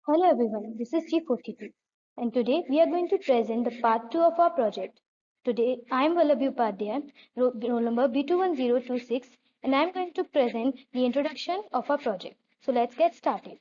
Hello everyone, this is G42 and today we are going to present the part 2 of our project. Today I am Vallabhi Upadhyay, roll number B21026 and I am going to present the introduction of our project. So let's get started.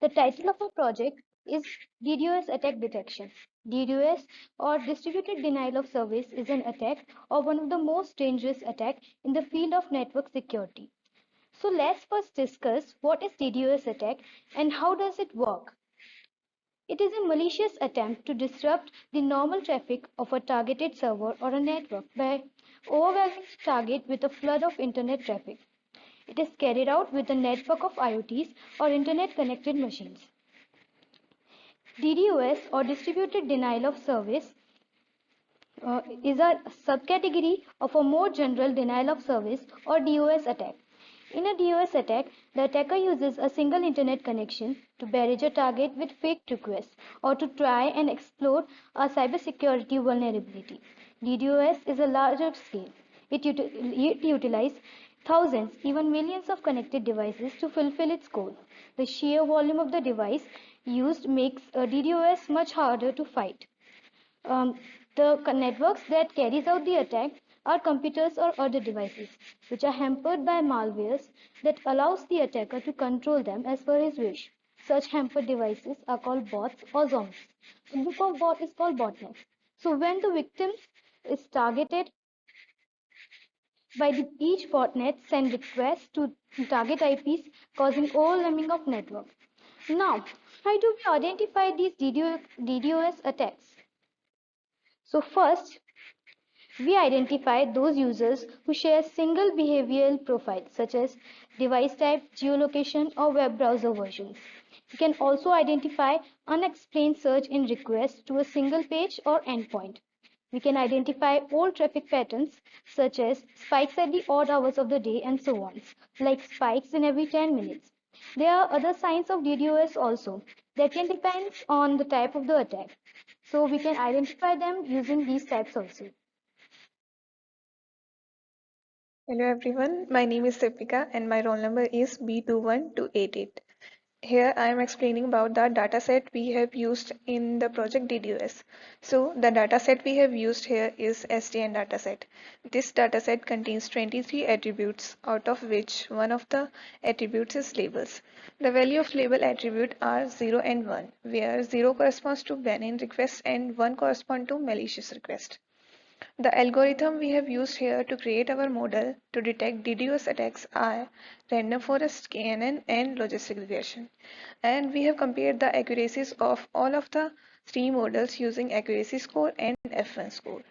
The title of our project is DDoS attack detection. DDoS or distributed denial of service is an attack or one of the most dangerous attacks in the field of network security. So let's first discuss what is DDoS attack and how does it work. It is a malicious attempt to disrupt the normal traffic of a targeted server or a network by overwhelming the target with a flood of internet traffic. It is carried out with a network of IoTs or internet connected machines. DDoS or distributed denial of service is a subcategory of a more general denial of service or DOS attack. In a DOS attack, the attacker uses a single internet connection to barrage a target with fake requests or to try and exploit a cybersecurity vulnerability. DDoS is a larger scale. It utilizes thousands, even millions of connected devices to fulfill its goal. The sheer volume of the device used makes a DDoS much harder to fight. Um, the networks that carries out the attack are computers or other devices which are hampered by malwares that allows the attacker to control them as per his wish. Such hampered devices are called bots or zombies. A group of bot is called botnet. So when the victim is targeted by each botnet send requests to target IPs causing overwhelming of network. Now, how do we identify these DDoS attacks? So first, we identify those users who share single behavioral profiles such as device type, geolocation, or web browser versions. We can also identify unexplained search in requests to a single page or endpoint. We can identify old traffic patterns such as spikes at the odd hours of the day and so on, like spikes in every 10 minutes. There are other signs of DDoS also that can depend on the type of the attack. So we can identify them using these types also. Hello everyone, my name is Deepika and my roll number is B21288. Here I am explaining about the dataset we have used in the project DDoS. So the dataset we have used here is SDN dataset. This dataset contains 23 attributes, out of which one of the attributes is labels. The value of label attribute are 0 and 1, where 0 corresponds to ban-in request and 1 corresponds to malicious request. The algorithm we have used here to create our model to detect DDoS attacks are random forest, KNN, and logistic regression. And we have compared the accuracies of all of the three models using accuracy score and F1 score.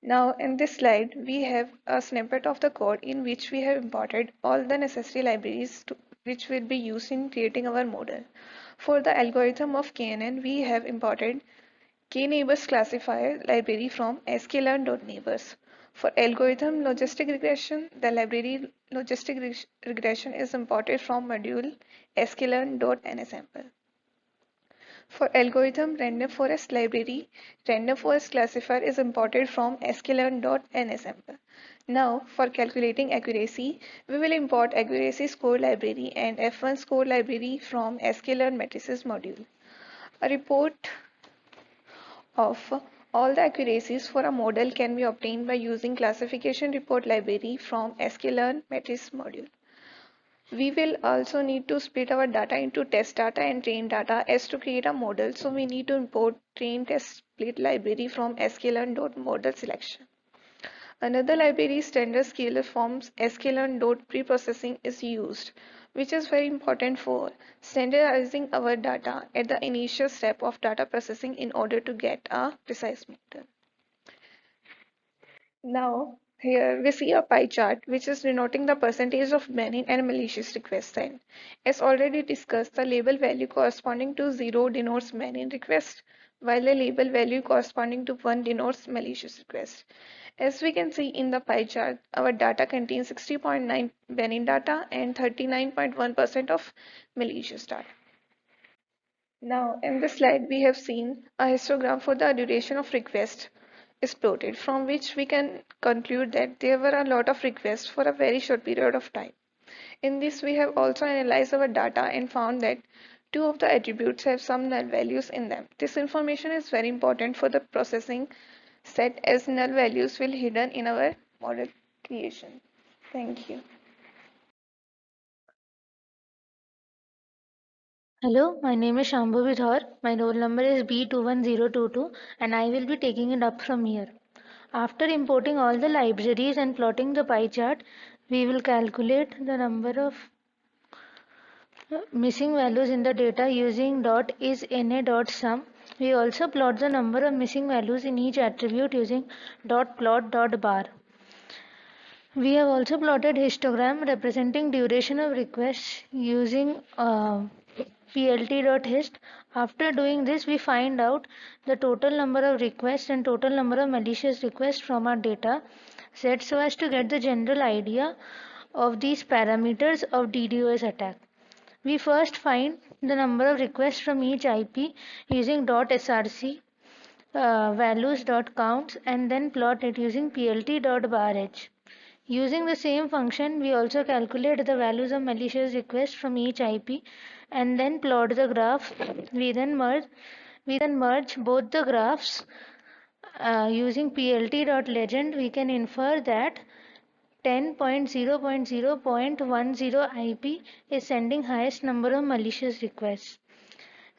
Now in this slide, we have a snippet of the code in which we have imported all the necessary libraries which will be used in creating our model. For the algorithm of KNN, we have imported K-neighbors classifier library from sklearn.neighbors. For algorithm logistic regression, the library logistic regression is imported from module sklearn.nsample. For algorithm random forest library, random forest classifier is imported from sklearn.nsample. Now, for calculating accuracy, we will import accuracy score library and F1 score library from sklearn matrices module. A report of all the accuracies for a model can be obtained by using classification report library from sklearn matrix module. We will also need to split our data into test data and train data as to create a model. So we need to import train test split library from sklearn.model selection. Another library standard scalar forms sklearn.preprocessing is used, which is very important for standardizing our data at the initial step of data processing in order to get a precise model. Now, here we see a pie chart which is denoting the percentage of benign and malicious requests. And as already discussed, the label value corresponding to 0 denotes benign request, while the label value corresponding to 1 denotes malicious request. As we can see in the pie chart, our data contains 60.9 benign data and 39.1% of malicious data. Now, in this slide, we have seen a histogram for the duration of request is plotted, from which we can conclude that there were a lot of requests for a very short period of time. In this, we have also analyzed our data and found that Two of the attributes have some null values in them. This information is very important for the processing set as null values will hidden in our model creation. Thank you. Hello, my name is Shambhu Vidhar. My roll number is B21022 and I will be taking it up from here. After importing all the libraries and plotting the pie chart, we will calculate the number of missing values in the data using .isNA.sum. We also plot the number of missing values in each attribute using .plot.bar. We have also plotted histogram representing duration of requests using plt.hist. After doing this, we find out the total number of requests and total number of malicious requests from our data set so as to get the general idea of these parameters of DDoS attack. We first find the number of requests from each IP using .src values.counts and then plot it using plt.barh. Using the same function, we also calculate the values of malicious requests from each IP and then plot the graph. We then merge both the graphs using plt.legend. We can infer that 10.0.0.10 IP is sending highest number of malicious requests.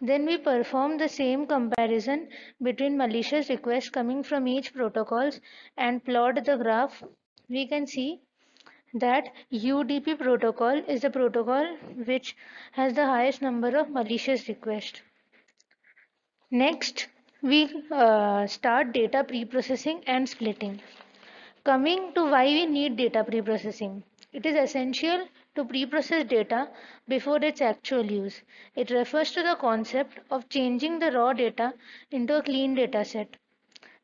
Then we perform the same comparison between malicious requests coming from each protocols and plot the graph. We can see that UDP protocol is the protocol which has the highest number of malicious requests. Next, we start data preprocessing and splitting. Coming to why we need data preprocessing. It is essential to preprocess data before its actual use. It refers to the concept of changing the raw data into a clean data set.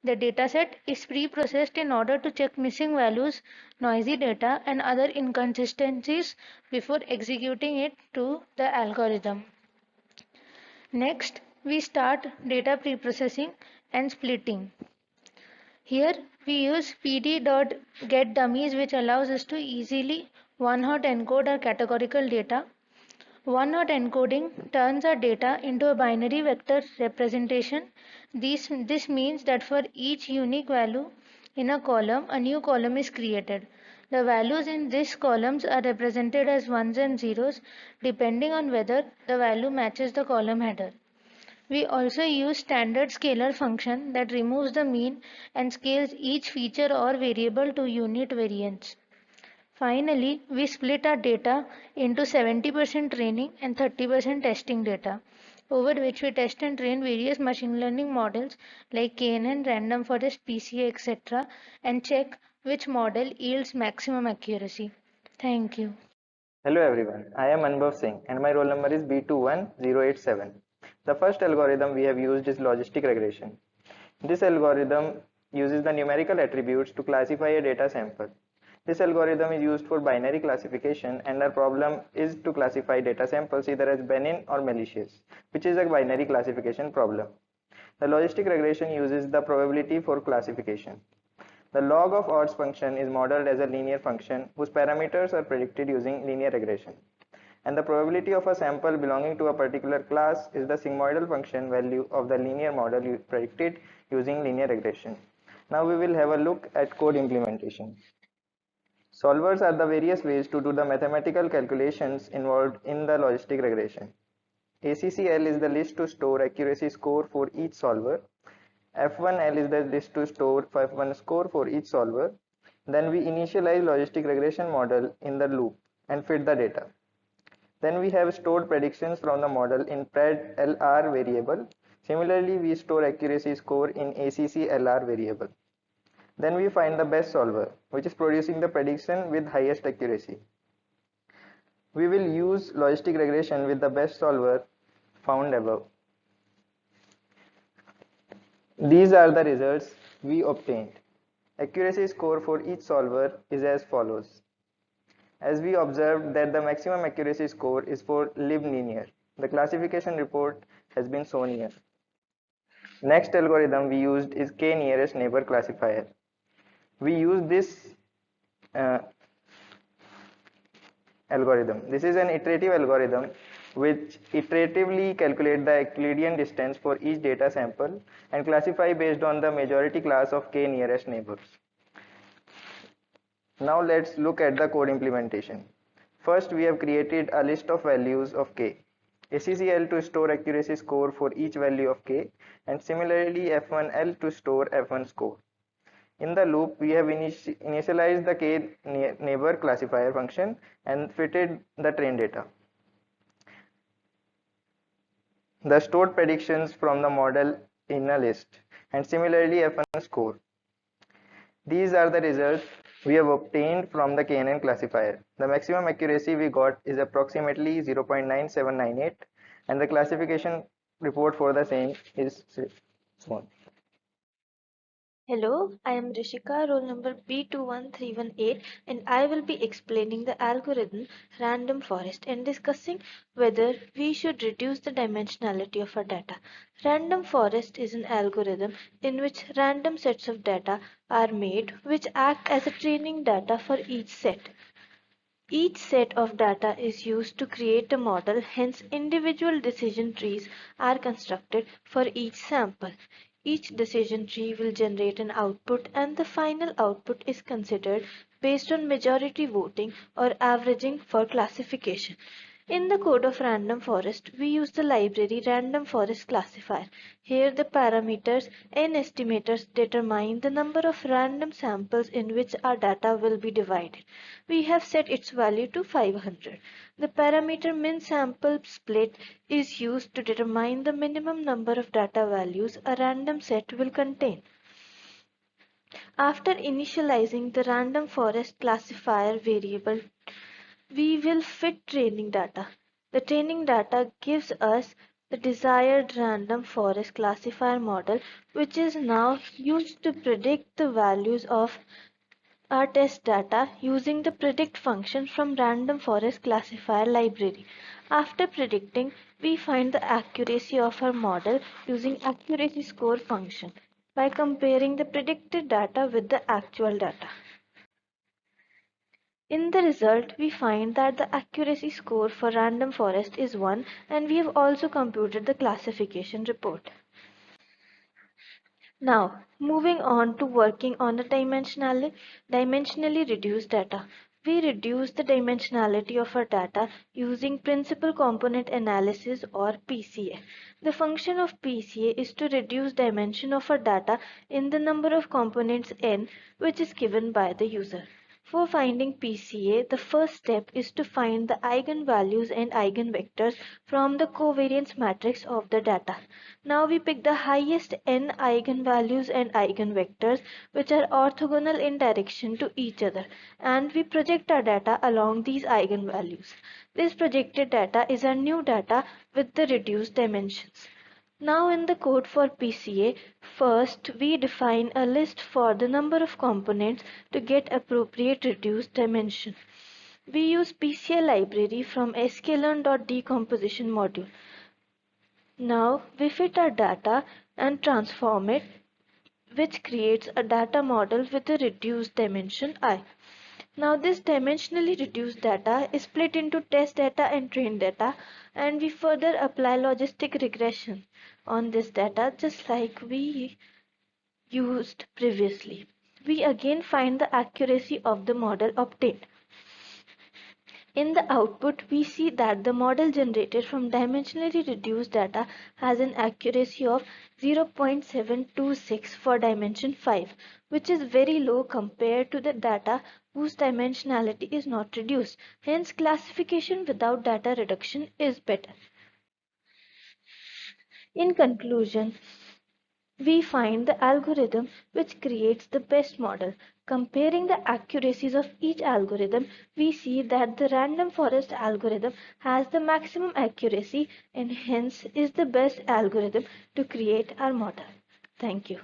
The dataset is pre-processed in order to check missing values, noisy data, and other inconsistencies before executing it to the algorithm. Next, we start data preprocessing and splitting. Here we use pd.getDummies, which allows us to easily one-hot encode our categorical data. One-hot encoding turns our data into a binary vector representation. This means that for each unique value in a column, a new column is created. The values in these columns are represented as ones and zeros depending on whether the value matches the column header. We also use standard scalar function that removes the mean and scales each feature or variable to unit variance. Finally, we split our data into 70% training and 30% testing data, over which we test and train various machine learning models like KNN, random forest, PCA, etc., and check which model yields maximum accuracy. Thank you. Hello everyone, I am Anubhav Singh and my roll number is B21087. The first algorithm we have used is logistic regression. This algorithm uses the numerical attributes to classify a data sample. This algorithm is used for binary classification and our problem is to classify data samples either as benign or malicious, which is a binary classification problem. The logistic regression uses the probability for classification. The log of odds function is modeled as a linear function whose parameters are predicted using linear regression. And the probability of a sample belonging to a particular class is the sigmoidal function value of the linear model predicted using linear regression. Now we will have a look at code implementation. Solvers are the various ways to do the mathematical calculations involved in the logistic regression. ACCL is the list to store accuracy score for each solver. F1L is the list to store F1 score for each solver. Then we initialize logistic regression model in the loop and fit the data. Then we have stored predictions from the model in predLR variable. Similarly, we store accuracy score in ACCLR variable. Then we find the best solver, which is producing the prediction with highest accuracy. We will use logistic regression with the best solver found above. These are the results we obtained. Accuracy score for each solver is as follows. As we observed that the maximum accuracy score is for linear. The classification report has been shown here. Next algorithm we used is k nearest neighbor classifier. We use this algorithm. This is an iterative algorithm which iteratively calculate the Euclidean distance for each data sample and classify based on the majority class of k nearest neighbors. Now let's look at the code implementation. First, we have created a list of values of k, ACCL to store accuracy score for each value of k, and similarly F1L to store F1 score. In the loop, we have initialized the k neighbor classifier function and fitted the train data. The stored predictions from the model in a list, and similarly F1 score. These are the results we have obtained from the KNN classifier. The maximum accuracy we got is approximately 0.9798 and the classification report for the same is shown. Hello, I am Rishika, roll number B21318, and I will be explaining the algorithm random forest and discussing whether we should reduce the dimensionality of our data. Random forest is an algorithm in which random sets of data are made which act as a training data for each set. Each set of data is used to create a model, hence individual decision trees are constructed for each sample. Each decision tree will generate an output and the final output is considered based on majority voting or averaging for classification. In the code of random forest, we use the library random forest classifier. Here the parameters n estimators determine the number of random samples in which our data will be divided. We have set its value to 500. The parameter min sample split is used to determine the minimum number of data values a random set will contain. After initializing the random forest classifier variable, we will fit training data. The training data gives us the desired random forest classifier model, which is now used to predict the values of our test data using the predict function from random forest classifier library. After predicting, we find the accuracy of our model using accuracy score function by comparing the predicted data with the actual data. In the result, we find that the accuracy score for random forest is 1 and we have also computed the classification report. Now, moving on to working on the dimensionally reduced data. We reduce the dimensionality of our data using principal component analysis or PCA. The function of PCA is to reduce dimension of our data in the number of components n, which is given by the user. For finding PCA, the first step is to find the eigenvalues and eigenvectors from the covariance matrix of the data. Now we pick the highest n eigenvalues and eigenvectors which are orthogonal in direction to each other, and we project our data along these eigenvalues. This projected data is our new data with the reduced dimensions. Now in the code for PCA, first we define a list for the number of components to get appropriate reduced dimension. We use PCA library from sklearn.decomposition module. Now we fit our data and transform it, which creates a data model with a reduced dimension I. Now this dimensionally reduced data is split into test data and train data, and we further apply logistic regression on this data just like we used previously. We again find the accuracy of the model obtained. In the output, we see that the model generated from dimensionally reduced data has an accuracy of 0.726 for dimension 5, which is very low compared to the data whose dimensionality is not reduced. Hence, classification without data reduction is better. In conclusion, we find the algorithm which creates the best model. Comparing the accuracies of each algorithm, we see that the random forest algorithm has the maximum accuracy and hence is the best algorithm to create our model. Thank you.